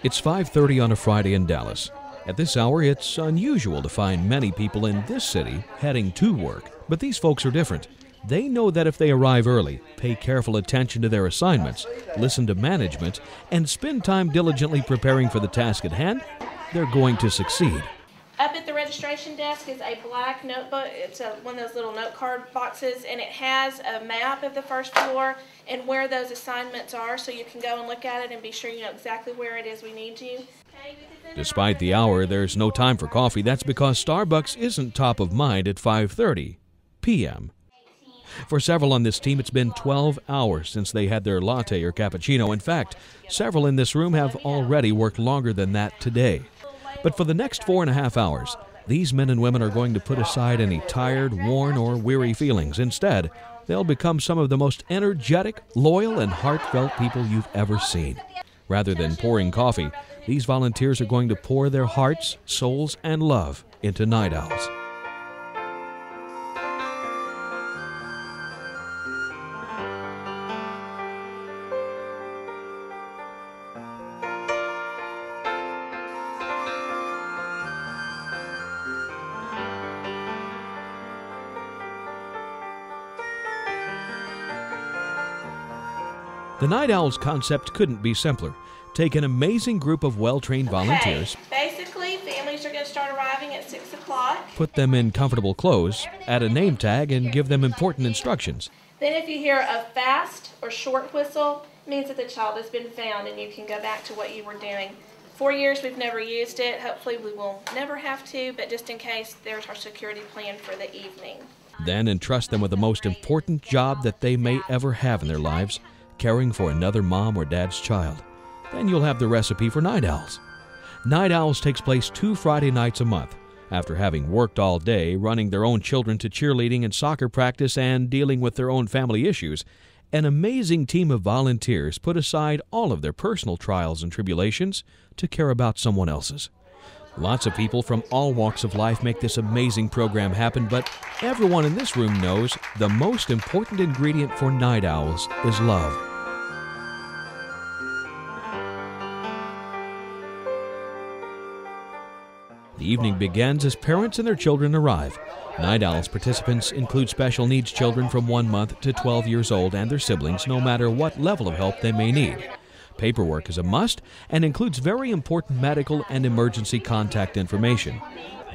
It's 5:30 on a Friday in Dallas. At this hour, it's unusual to find many people in this city heading to work. But these folks are different. They know that if they arrive early, pay careful attention to their assignments, listen to management, and spend time diligently preparing for the task at hand, they're going to succeed. Up at the registration desk is a black notebook. It's one of those little note card boxes, and it has a map of the first floor and where those assignments are, so you can go and look at it and be sure you know exactly where it is we need you. Despite the hour, there's no time for coffee. That's because Starbucks isn't top of mind at 5:30 p.m. For several on this team, it's been 12 hours since they had their latte or cappuccino. In fact, several in this room have already worked longer than that today. But for the next 4.5 hours, these men and women are going to put aside any tired, worn, or weary feelings. Instead, they'll become some of the most energetic, loyal, and heartfelt people you've ever seen. Rather than pouring coffee, these volunteers are going to pour their hearts, souls, and love into Night Owls. The Night Owls concept couldn't be simpler. Take an amazing group of well-trained volunteers. Basically, families are going to start arriving at 6 o'clock. Put them in comfortable clothes, add a name tag, and give them important instructions. Then if you hear a fast or short whistle, it means that the child has been found and you can go back to what you were doing. 4 years we've never used it. Hopefully we will never have to, but just in case, there's our security plan for the evening. Then entrust them with the most important job that they may ever have in their lives, caring for another mom or dad's child. Then you'll have the recipe for Night Owls. Night Owls takes place 2 Friday nights a month. After having worked all day, running their own children to cheerleading and soccer practice and dealing with their own family issues, an amazing team of volunteers put aside all of their personal trials and tribulations to care about someone else's. Lots of people from all walks of life make this amazing program happen, but everyone in this room knows the most important ingredient for Night Owls is love. The evening begins as parents and their children arrive. Night Owls participants include special needs children from 1 month to 12 years old and their siblings, no matter what level of help they may need. Paperwork is a must and includes very important medical and emergency contact information.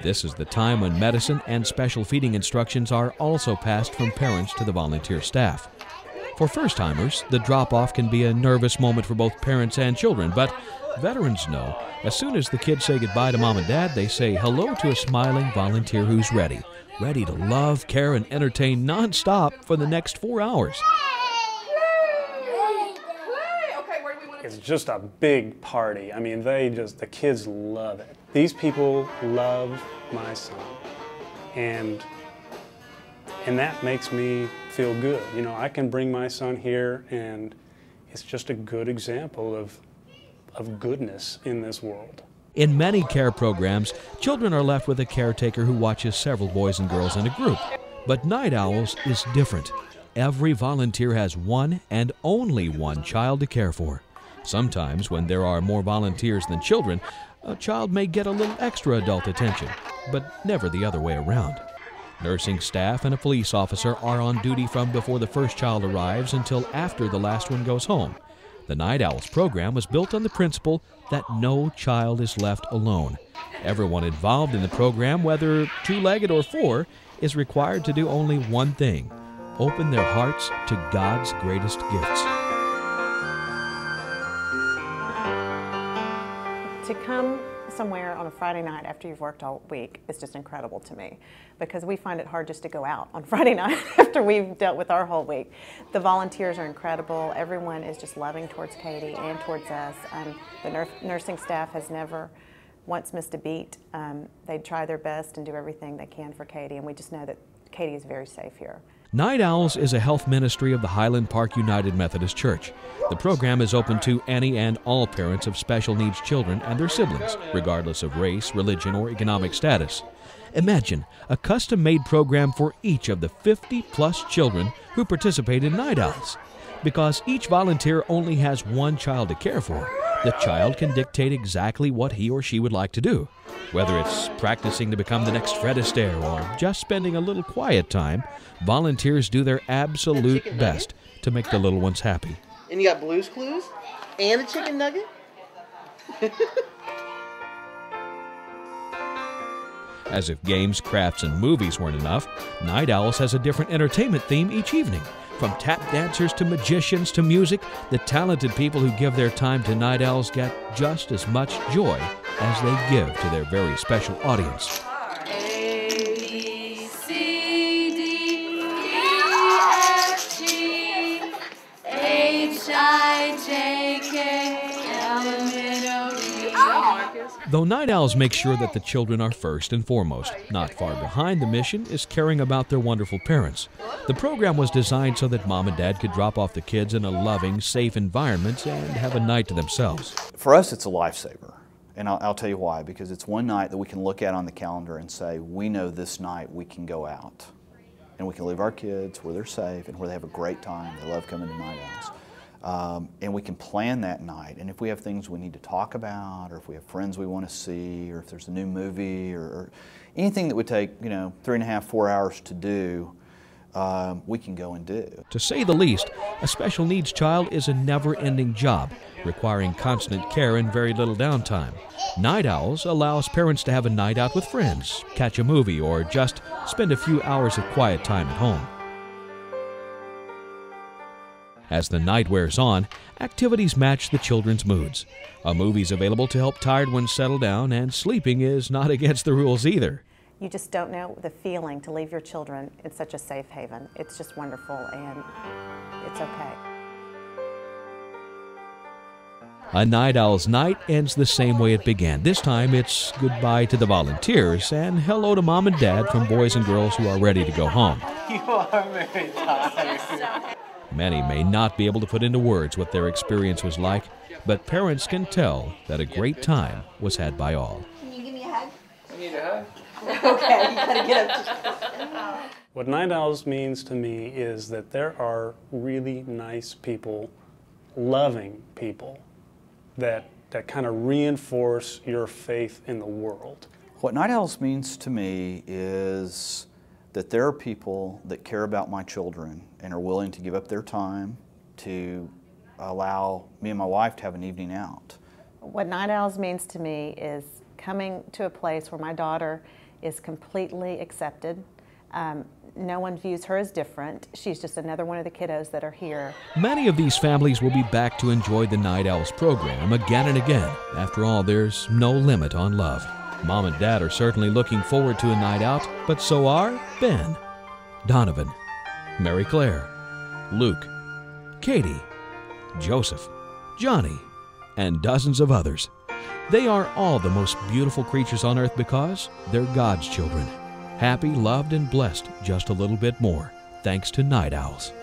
This is the time when medicine and special feeding instructions are also passed from parents to the volunteer staff. For first-timers, the drop-off can be a nervous moment for both parents and children, but veterans know as soon as the kids say goodbye to mom and dad, they say hello to a smiling volunteer who's ready to love, care, and entertain non-stop for the next 4 hours. It's just a big party. I mean, the kids love it. These people love my son, and that makes me feel good. You know, I can bring my son here, and it's just a good example of goodness in this world. In many care programs, children are left with a caretaker who watches several boys and girls in a group. But Night Owls is different. Every volunteer has one and only one child to care for. Sometimes, when there are more volunteers than children, a child may get a little extra adult attention, but never the other way around. Nursing staff and a police officer are on duty from before the first child arrives until after the last one goes home. The Night Owls program was built on the principle that no child is left alone. Everyone involved in the program, whether two-legged or four, is required to do only one thing: open their hearts to God's greatest gifts. To come somewhere on a Friday night after you've worked all week is just incredible to me, because we find it hard just to go out on Friday night after we've dealt with our whole week. The volunteers are incredible. Everyone is just loving towards Katie and towards us. The nursing staff has never once missed a beat. They try their best and do everything they can for Katie, and we just know that Katie is very safe here. Night Owls is a health ministry of the Highland Park United Methodist Church. The program is open to any and all parents of special needs children and their siblings, regardless of race, religion, or economic status. Imagine a custom-made program for each of the 50-plus children who participate in Night Owls. Because each volunteer only has one child to care for, the child can dictate exactly what he or she would like to do. Whether it's practicing to become the next Fred Astaire or just spending a little quiet time, volunteers do their absolute best to make the little ones happy. And you got Blue's Clues and a chicken nugget? As if games, crafts, and movies weren't enough, Night Owls has a different entertainment theme each evening. From tap dancers to magicians to music, the talented people who give their time to Night Owls get just as much joy as they give to their very special audience. A, B, C, D, E, F, G, H, I, J, K, L, M, N, O, P. Though Night Owls make sure that the children are first and foremost, not far behind the mission is caring about their wonderful parents. The program was designed so that Mom and Dad could drop off the kids in a loving, safe environment and have a night to themselves. For us, it's a lifesaver. And I'll tell you why, because it's one night that we can look at on the calendar and say, we know this night we can go out. And we can leave our kids where they're safe and where they have a great time. They love coming to Night Owls. And we can plan that night. And if we have things we need to talk about, or if we have friends we want to see, or if there's a new movie, or anything that would take, 3.5, 4 hours to do, we can go and do. To say the least, a special needs child is a never-ending job, requiring constant care and very little downtime. Night Owls allows parents to have a night out with friends, catch a movie, or just spend a few hours of quiet time at home. As the night wears on, activities match the children's moods. A movie's available to help tired ones settle down, and sleeping is not against the rules either. You just don't know the feeling to leave your children in such a safe haven. It's just wonderful, and it's okay. A Night Owl's night ends the same way it began. This time it's goodbye to the volunteers and hello to Mom and Dad from boys and girls who are ready to go home. You are very tired. Many may not be able to put into words what their experience was like, but parents can tell that a great time was had by all. Can you give me a hug? I need a hug. Okay, you gotta get up. What Night Owls means to me is that there are really nice people, loving people, that kind of reinforce your faith in the world. What Night Owls means to me is that there are people that care about my children and are willing to give up their time to allow me and my wife to have an evening out. What Night Owls means to me is coming to a place where my daughter is completely accepted. No one views her as different. She's just another one of the kiddos that are here. Many of these families will be back to enjoy the Night Owls program again and again. After all, there's no limit on love. Mom and Dad are certainly looking forward to a night out, but so are Ben, Donovan, Mary Claire, Luke, Katie, Joseph, Johnny, and dozens of others. They are all the most beautiful creatures on earth because they're God's children. Happy, loved, and blessed just a little bit more, thanks to Night Owls.